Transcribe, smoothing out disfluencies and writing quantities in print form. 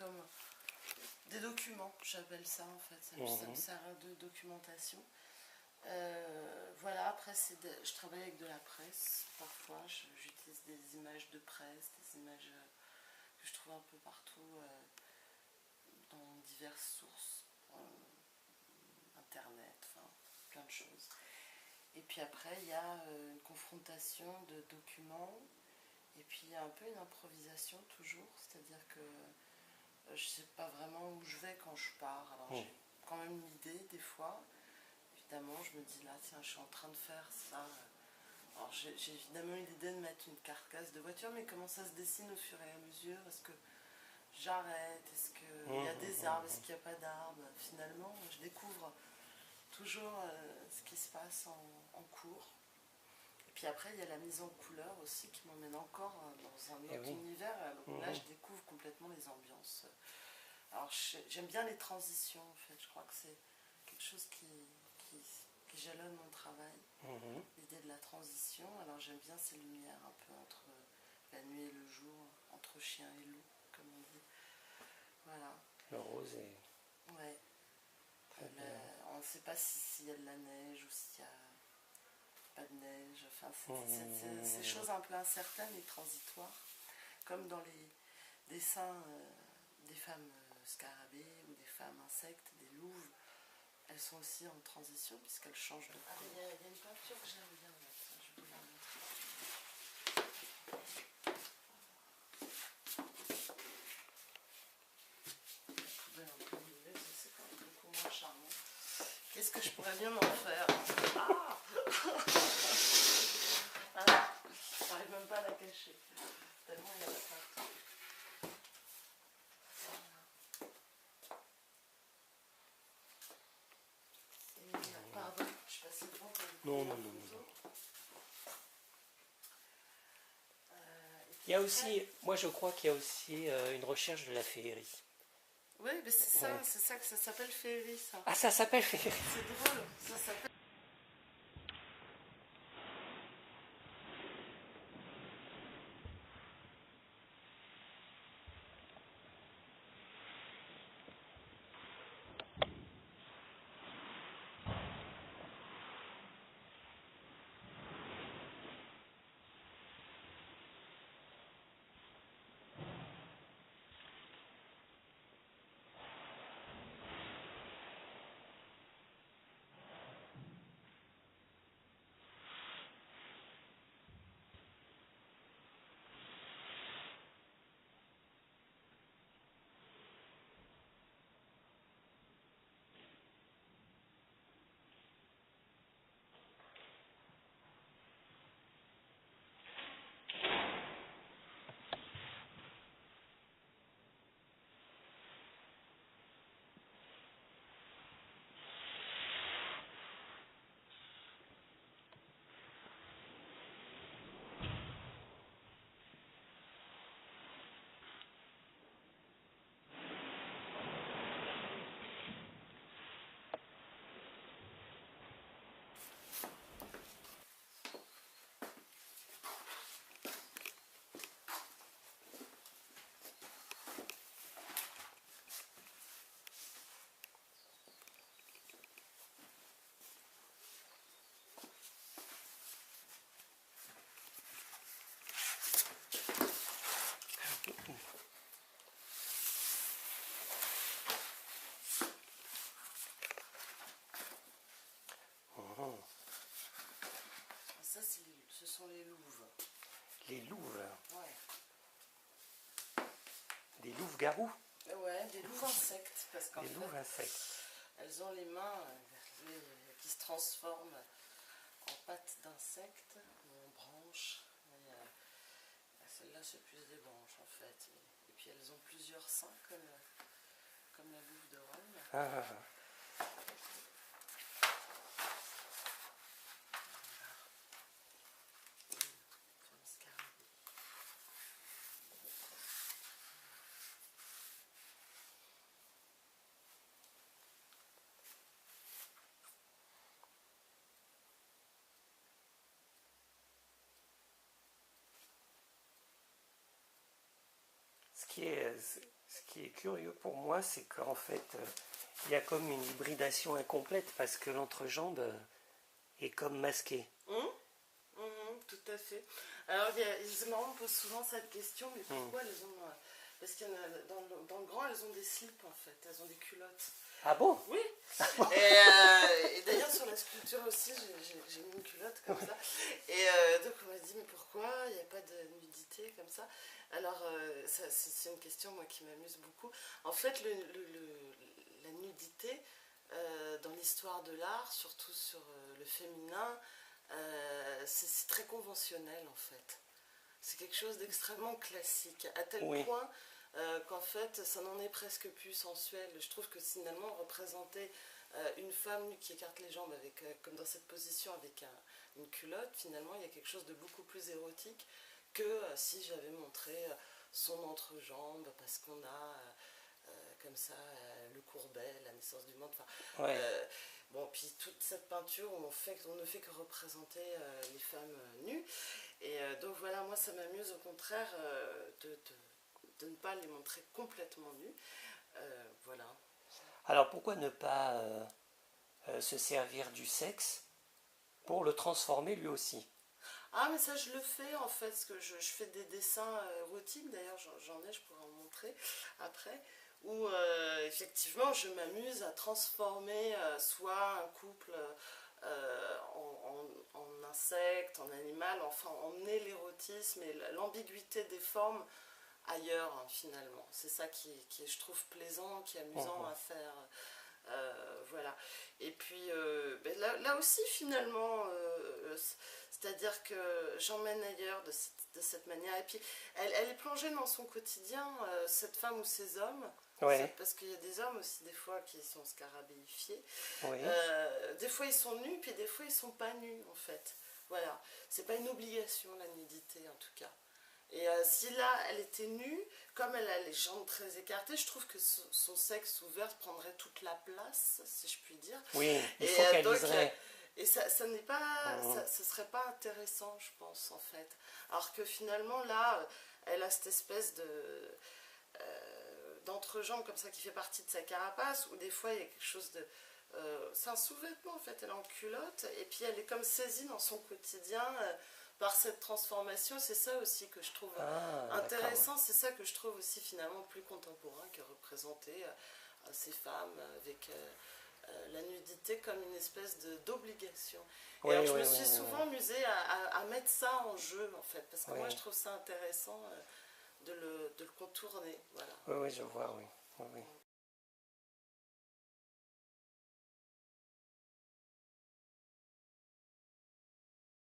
comme des documents, j'appelle ça en fait, ça me sert de documentation. Voilà, après je travaille avec de la presse, parfois j'utilise des images de presse, des images que je trouve un peu partout dans diverses sources, internet, enfin plein de choses. Et puis après il y a une confrontation de documents, et puis il y a un peu une improvisation toujours, c'est-à-dire que je ne sais pas vraiment où je vais quand je pars, alors j'ai quand même une idée des fois. Évidemment, je me dis là, tiens, je suis en train de faire ça. Alors j'ai évidemment eu l'idée de mettre une carcasse de voiture, mais comment ça se dessine au fur et à mesure? Est-ce que j'arrête? Est-ce qu'il y a des arbres? Est-ce qu'il n'y a pas d'arbres? Finalement, je découvre toujours ce qui se passe en cours. Et puis après, il y a la mise en couleur aussi qui m'emmène encore dans un autre univers. Donc là, je découvre complètement les ambiances. Alors j'aime bien les transitions en fait. Je crois que c'est quelque chose qui jalonne mon travail. L'idée de la transition. Alors j'aime bien ces lumières un peu entre la nuit et le jour, entre chien et loup, comme on dit. Voilà. Le rose est... Ouais. On ne sait pas s'il y a de la neige ou s'il n'y a pas de neige. Enfin, c'est ces choses un peu incertaines et transitoires, comme dans les dessins des femmes scarabées ou des femmes insectes, des louves. Elles sont aussi en transition puisqu'elles changent de couleur. Il y a une peinture que j'aime bien, je vais vous la montrer. C'est quand même beaucoup moins charmant. Qu'est-ce que je pourrais bien en faire? Ah voilà. Je n'arrive même pas à la cacher. Tellement il y a la peinture. Pardon, je suis passée devant pour Non. Il y a aussi, moi je crois qu'il y a aussi une recherche de la féerie. Oui, mais c'est ça, c'est ça que ça s'appelle féerie, ça. Ah, ça s'appelle féerie. C'est drôle, ça s'appelle... Ça, ce sont les louves. Les louves? Ouais. Des louves-garous? Ouais, des louves insectes. Parce qu'en des fait, louves insectes. Elles ont les mains qui se transforment en pattes d'insectes ou en branches. Celle-là, c'est plus des branches en fait. Et puis elles ont plusieurs seins comme la louve de Rome. Ce qui est curieux pour moi, c'est qu'en fait, il y a comme une hybridation incomplète parce que l'entrejambe est comme masquée. Tout à fait. Alors, c'est marrant, on pose souvent cette question, mais pourquoi elles ont... Parce qu'il y en a, dans le grand, elles ont des slips, en fait. Elles ont des culottes. Ah bon? Oui. Et d'ailleurs, sur la sculpture aussi, j'ai mis une culotte comme ça. Et donc, on m'a dit, mais pourquoi il n'y a pas de nudité comme ça? Alors, c'est une question, moi, qui m'amuse beaucoup. En fait, la nudité, dans l'histoire de l'art, surtout sur le féminin, c'est très conventionnel, en fait. C'est quelque chose d'extrêmement classique, à tel point qu'en fait, ça n'en est presque plus sensuel. Je trouve que finalement, représenter une femme qui écarte les jambes, comme dans cette position, avec une culotte, finalement, il y a quelque chose de beaucoup plus érotique que si j'avais montré son entrejambe, parce qu'on a comme ça le courbet, la naissance du monde. Enfin, bon, puis toute cette peinture où on ne fait que représenter les femmes nues. Et donc voilà, moi ça m'amuse au contraire de ne pas les montrer complètement nues. Voilà. Alors pourquoi ne pas se servir du sexe pour le transformer lui aussi? Ah, mais ça je le fais en fait, parce que je fais des dessins érotiques, d'ailleurs j'en ai, je pourrais en montrer après, où effectivement je m'amuse à transformer soit un couple en insecte, en animal, enfin emmener l'érotisme et l'ambiguïté des formes ailleurs, hein, finalement. C'est ça qui est, je trouve, plaisant, qui est amusant à faire. Voilà. Et puis ben là aussi finalement, c'est-à-dire que j'emmène ailleurs de cette manière. Et puis elle est plongée dans son quotidien, cette femme ou ces hommes. Parce qu'il y a des hommes aussi des fois qui sont scarabéifiés. Des fois ils sont nus, puis des fois ils sont pas nus en fait. Voilà. C'est pas une obligation la nudité en tout cas. Et si là, elle était nue, comme elle a les jambes très écartées, je trouve que son sexe ouvert prendrait toute la place, si je puis dire. Oui, il focaliserait. Et ça n'est pas, ça serait pas intéressant, je pense, en fait. Alors que finalement, là, elle a cette espèce d'entrejambe comme ça qui fait partie de sa carapace, où des fois, il y a quelque chose de... c'est un sous-vêtement, en fait, elle est en culotte, et puis elle est comme saisie dans son quotidien... par cette transformation, c'est ça aussi que je trouve intéressant, c'est ça que je trouve aussi finalement plus contemporain que représenter ces femmes avec la nudité comme une espèce d'obligation. Et alors je me suis souvent amusée à mettre ça en jeu en fait, parce que moi je trouve ça intéressant de le contourner. Voilà. Oui, je vois, oui.